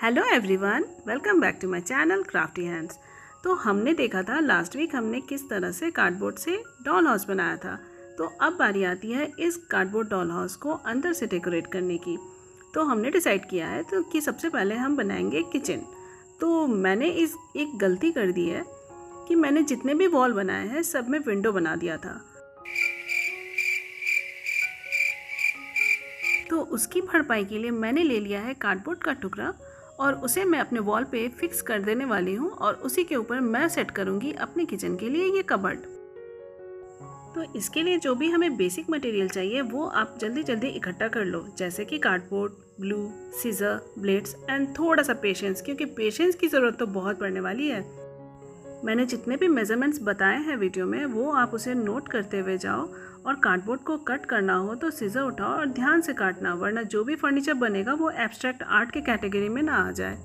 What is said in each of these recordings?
Hello everyone, welcome back to my channel crafty hands. तो हमने देखा था लास्ट वीक हमने किस तरह से कार्डबोर्ड से डॉल हाउस बनाया था। तो अब बारी आती है इस कार्डबोर्ड डॉल हाउस को अंदर से डेकोरेट करने की। तो हमने डिसाइड किया है कि सबसे पहले हम बनाएंगे किचन। तो मैंने एक गलती कर दी है कि मैंने जितने भी वॉल बनाए हैं सब में विंडो बना दिया था। तो उसकी भरपाई के लिए मैंने ले लिया है कार्डबोर्ड का टुकड़ा और उसे मैं अपने वॉल पे फिक्स कर देने वाली हूँ और उसी के ऊपर मैं सेट करूँगी अपने किचन के लिए ये कबर्ड। तो इसके लिए जो भी हमें बेसिक मटेरियल चाहिए वो आप जल्दी जल्दी इकट्ठा कर लो, जैसे कि cardboard, glue, scissor, blades and थोड़ा सा पेशेंस, क्योंकि पेशेंस की ज़रूरत तो बहुत पड़ने वाली है। मैंने जितने भी मेजरमेंट्स बताए हैं वीडियो में वो आप उसे नोट करते हुए जाओ और कार्डबोर्ड को कट करना हो तो सीजर उठाओ और ध्यान से काटना, वरना जो भी फर्नीचर बनेगा वो एब्स्ट्रैक्ट आर्ट के कैटेगरी में ना आ जाए।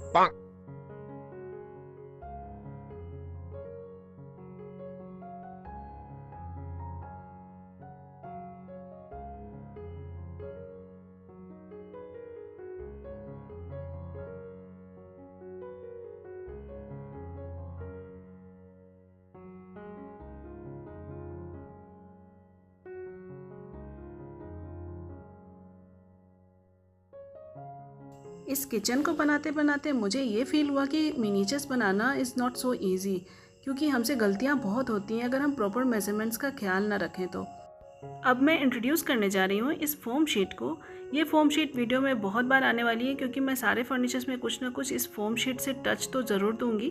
इस किचन को बनाते बनाते मुझे ये फील हुआ कि मिनीचर्स बनाना इज़ नॉट सो ईजी, क्योंकि हमसे गलतियाँ बहुत होती हैं अगर हम प्रॉपर मेजरमेंट्स का ख्याल ना रखें तो। अब मैं इंट्रोड्यूस करने जा रही हूँ इस फोम शीट को। ये फोम शीट वीडियो में बहुत बार आने वाली है क्योंकि मैं सारे फर्नीचर्स में कुछ ना कुछ इस फोम शीट से टच तो ज़रूर दूँगी।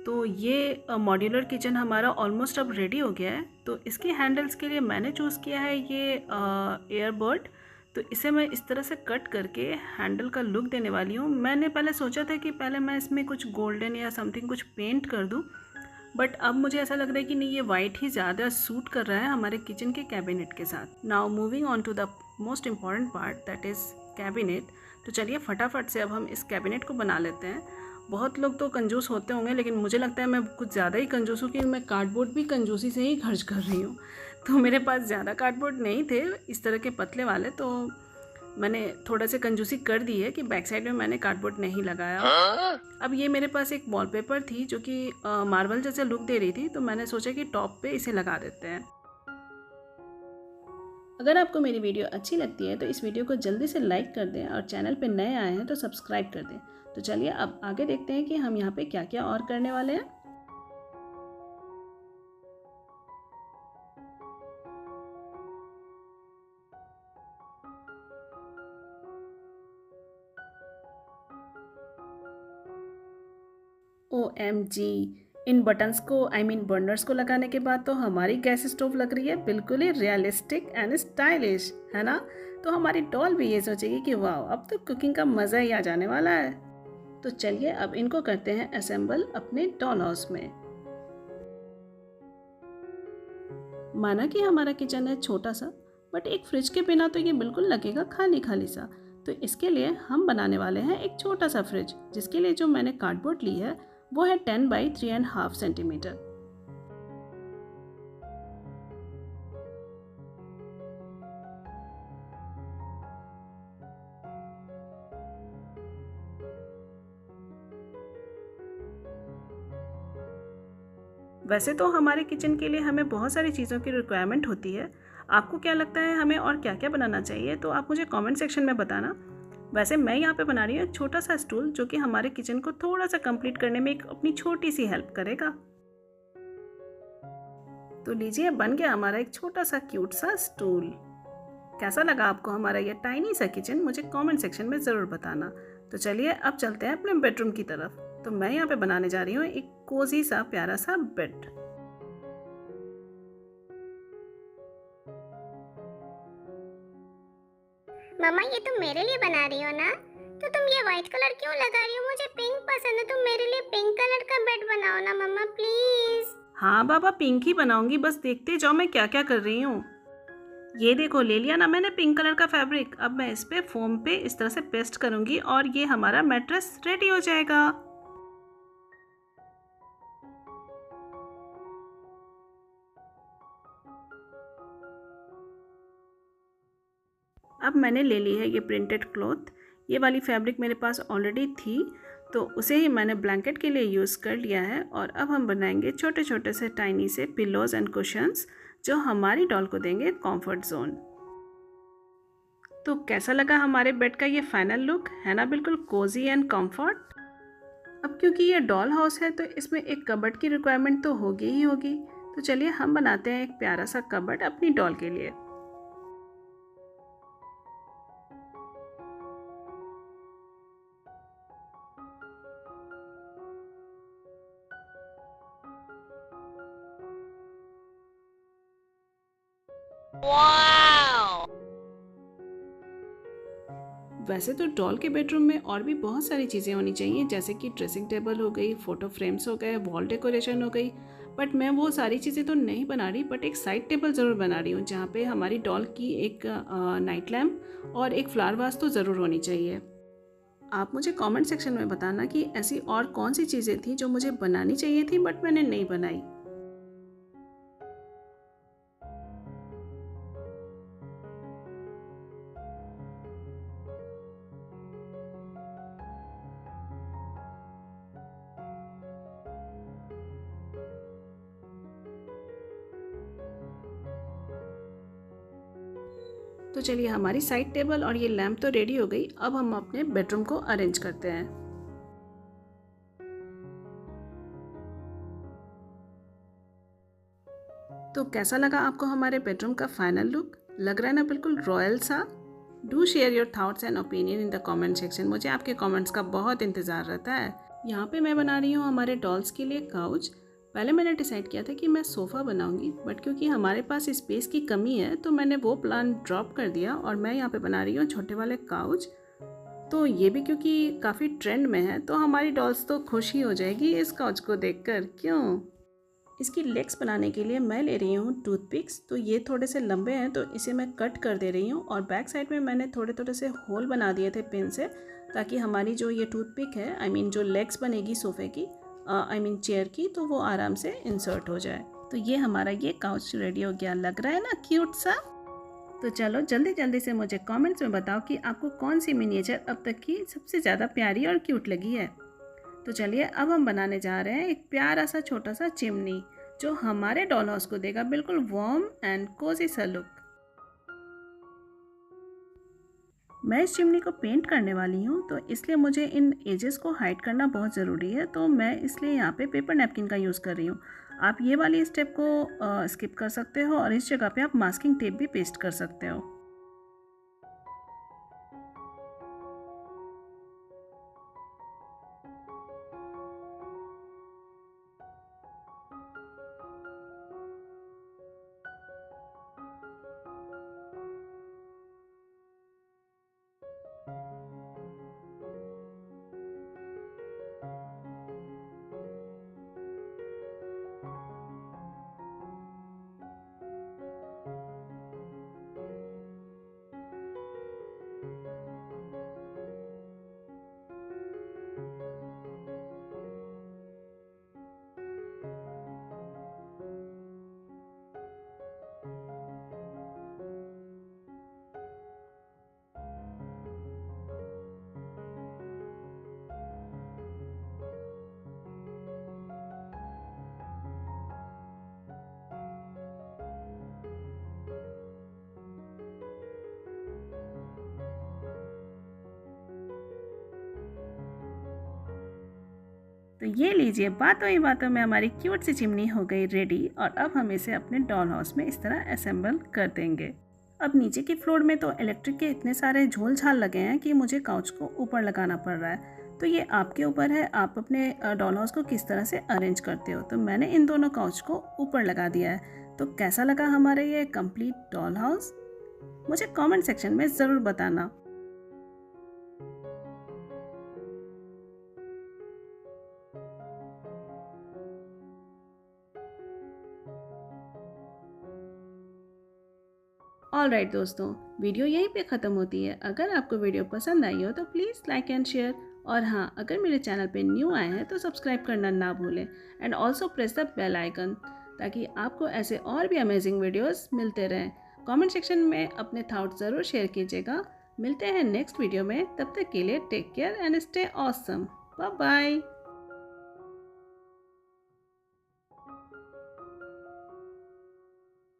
तो ये मॉड्यूलर किचन हमारा ऑलमोस्ट अब रेडी हो गया है। तो इसके हैंडल्स के लिए मैंने चूज़ किया है ये एयरबर्ड। तो इसे मैं इस तरह से कट करके हैंडल का लुक देने वाली हूँ। मैंने पहले सोचा था कि पहले मैं इसमें कुछ गोल्डन या समथिंग कुछ पेंट कर दूँ, बट अब मुझे ऐसा लग रहा है कि नहीं, ये वाइट ही ज़्यादा सूट कर रहा है हमारे किचन के कैबिनेट के साथ। Now moving on to the most important part, that is cabinet. तो चलिए फटाफट से अब हम इस कैबिनेट को बना लेते हैं। बहुत लोग तो कंजूस होते होंगे, लेकिन मुझे लगता है मैं कुछ ज़्यादा ही कंजूस हूँ कि मैं कार्डबोर्ड भी कंजूसी से ही खर्च कर रही हूँ। तो मेरे पास ज़्यादा कार्डबोर्ड नहीं थे इस तरह के पतले वाले, तो मैंने थोड़ा सा कंजूसी कर दी है कि बैक साइड में मैंने कार्डबोर्ड नहीं लगाया। अब ये मेरे पास एक वॉलपेपर थी जो कि मार्बल जैसे लुक दे रही थी, तो मैंने सोचा कि टॉप पे इसे लगा देते हैं। अगर आपको मेरी वीडियो अच्छी लगती है तो इस वीडियो को जल्दी से लाइक कर दें और चैनल पे नए आए हैं तो सब्सक्राइब कर दें। तो चलिए अब आगे देखते हैं कि हम यहाँ पे क्या क्या और करने वाले हैं। OMG, इन बटन्स को बर्नर्स को लगाने के बाद तो हमारी गैस स्टोव लग रही है बिल्कुल ही रियलिस्टिक एंड स्टाइलिश, है ना। तो हमारी डॉल भी ये सोचेगी कि वाह, अब तो कुकिंग का मज़ा ही आ जाने वाला है। तो चलिए अब इनको करते हैं असेंबल अपने डॉल हाउस में। माना कि हमारा किचन है छोटा सा, बट एक फ्रिज के बिना तो ये बिल्कुल लगेगा खाली खाली सा। तो इसके लिए हम बनाने वाले हैं एक छोटा सा फ्रिज, जिसके लिए जो मैंने कार्डबोर्ड ली है वो है 10 बाई 3.5 सेंटीमीटर। वैसे तो हमारे किचन के लिए हमें बहुत सारी चीज़ों की रिक्वायरमेंट होती है। आपको क्या लगता है हमें और क्या क्या बनाना चाहिए, तो आप मुझे कमेंट सेक्शन में बताना। वैसे मैं यहाँ पे बना रही हूँ एक छोटा सा स्टूल, जो कि हमारे किचन को थोड़ा सा कंप्लीट करने में एक अपनी छोटी सी हेल्प करेगा। तो लीजिए, बन गया हमारा एक छोटा सा क्यूट सा स्टूल। कैसा लगा आपको हमारा ये टाइनी सा किचन, मुझे कमेंट सेक्शन में ज़रूर बताना। तो चलिए अब चलते हैं अपने बेडरूम की तरफ। तो मैं यहाँ पे बनाने जा रही हूँ एक कोजी सा प्यारा सा बेड। मम्मा, ये तुम मेरे लिए बना रही हो ना? तो तुम ये व्हाइट कलर क्यों लगा रही हो? मुझे पिंक पसंद है। तुम मेरे लिए पिंक कलर का बेड बनाओ ना मम्मा, प्लीज। हाँ बाबा, पिंक ही बनाऊंगी, बस देखते जाओ मैं क्या क्या कर रही हूँ। ये देखो, ले लिया ना मैंने पिंक कलर का फैब्रिक। अब मैं इस पे फोम पे इस तरह से पेस्ट करूंगी और ये हमारा मैट्रेस रेडी हो जाएगा। अब मैंने ले ली है ये प्रिंटेड क्लॉथ। ये वाली फैब्रिक मेरे पास ऑलरेडी थी, तो उसे ही मैंने ब्लैंकेट के लिए यूज़ कर लिया है। और अब हम बनाएंगे छोटे छोटे से टाइनी से पिलोज़ एंड कुशन्स जो हमारी डॉल को देंगे कंफर्ट जोन। तो कैसा लगा हमारे बेड का ये फाइनल लुक, है ना बिल्कुल कोजी एंड कंफर्ट। अब क्योंकि ये डॉल हाउस है तो इसमें एक कबर्ड की रिक्वायरमेंट तो होगी ही होगी, तो चलिए हम बनाते हैं एक प्यारा सा कबर्ड अपनी डॉल के लिए। वैसे तो डॉल के बेडरूम में और भी बहुत सारी चीज़ें होनी चाहिए, जैसे कि ड्रेसिंग टेबल हो गई, फ़ोटो फ्रेम्स हो गए, वॉल डेकोरेशन हो गई, बट मैं वो सारी चीज़ें तो नहीं बना रही। बट एक साइड टेबल ज़रूर बना रही हूँ जहाँ पे हमारी डॉल की एक नाइट लैम्प और एक फ्लावर वास तो ज़रूर होनी चाहिए। आप मुझे कमेंट सेक्शन में बताना कि ऐसी और कौन सी चीज़ें थी जो मुझे बनानी चाहिए थी बट मैंने नहीं बनाई। तो चलिए हमारी साइड टेबल और ये लैम्प तो रेडी हो गई। अब हम अपने बेडरूम को अरेंज करते हैं। तो कैसा लगा आपको हमारे बेडरूम का फाइनल लुक? लग रहा है ना बिल्कुल रॉयल सा? Do share your thoughts and opinion in the comment section. मुझे आपके कमेंट्स का बहुत इंतज़ार रहता है। यहाँ पे मैं बना रही हूँ हमारे डॉल्स के लिए काउच। पहले मैंने डिसाइड किया था कि मैं सोफ़ा बनाऊंगी, बट क्योंकि हमारे पास स्पेस की कमी है तो मैंने वो प्लान ड्रॉप कर दिया और मैं यहाँ पे बना रही हूँ छोटे वाले काउच। तो ये भी क्योंकि काफ़ी ट्रेंड में है तो हमारी डॉल्स तो खुश ही हो जाएगी इस काउच को देखकर, क्यों? इसकी लेग्स बनाने के लिए मैं ले रही हूँ टूथपिक्स। तो ये थोड़े से लंबे हैं तो इसे मैं कट कर दे रही हूँ और बैक साइड में मैंने थोड़े थोड़े से होल बना दिए थे पिन से, ताकि हमारी जो ये टूथपिक है, आई मीन जो लेग्स बनेगी सोफ़े की, आई मीन चेयर की, तो वो आराम से इंसर्ट हो जाए। तो ये हमारा ये काउच रेडी हो गया। लग रहा है ना क्यूट सा? तो चलो जल्दी जल्दी से मुझे कमेंट्स में बताओ कि आपको कौन सी मिनिएचर अब तक की सबसे ज़्यादा प्यारी और क्यूट लगी है। तो चलिए अब हम बनाने जा रहे हैं एक प्यारा सा छोटा सा चिमनी जो हमारे डॉल हाउस को देगा बिल्कुल वार्म एंड कोजी सा लुक। मैं इस चिमनी को पेंट करने वाली हूँ तो इसलिए मुझे इन एजेस को हाइड करना बहुत ज़रूरी है, तो मैं इसलिए यहाँ पे पेपर नैपकिन का यूज़ कर रही हूँ। आप ये वाली स्टेप को स्किप कर सकते हो और इस जगह पे आप मास्किंग टेप भी पेस्ट कर सकते हो। तो ये लीजिए, बातों ही बातों में हमारी क्यूट सी चिमनी हो गई रेडी और अब हम इसे अपने डॉल हाउस में इस तरह असेंबल कर देंगे। अब नीचे की फ्लोर में तो इलेक्ट्रिक के इतने सारे झोल झाल लगे हैं कि मुझे काउच को ऊपर लगाना पड़ रहा है। तो ये आपके ऊपर है, आप अपने डॉल हाउस को किस तरह से अरेंज करते हो। तो मैंने इन दोनों काउच को ऊपर लगा दिया है। तो कैसा लगा हमारा ये कंप्लीट डॉल हाउस? मुझे कमेंट सेक्शन में ज़रूर बताना। ऑलराइट दोस्तों, वीडियो यहीं पे ख़त्म होती है। अगर आपको वीडियो पसंद आई हो तो प्लीज़ लाइक एंड शेयर, और हाँ, अगर मेरे चैनल पे न्यू आए हैं तो सब्सक्राइब करना ना भूलें and also press the bell icon, ताकि आपको ऐसे और भी अमेजिंग वीडियोस मिलते रहें। कमेंट सेक्शन में अपने थॉट्स ज़रूर शेयर कीजिएगा। मिलते हैं नेक्स्ट वीडियो में, तब तक के लिए take care and stay awesome. Bye bye.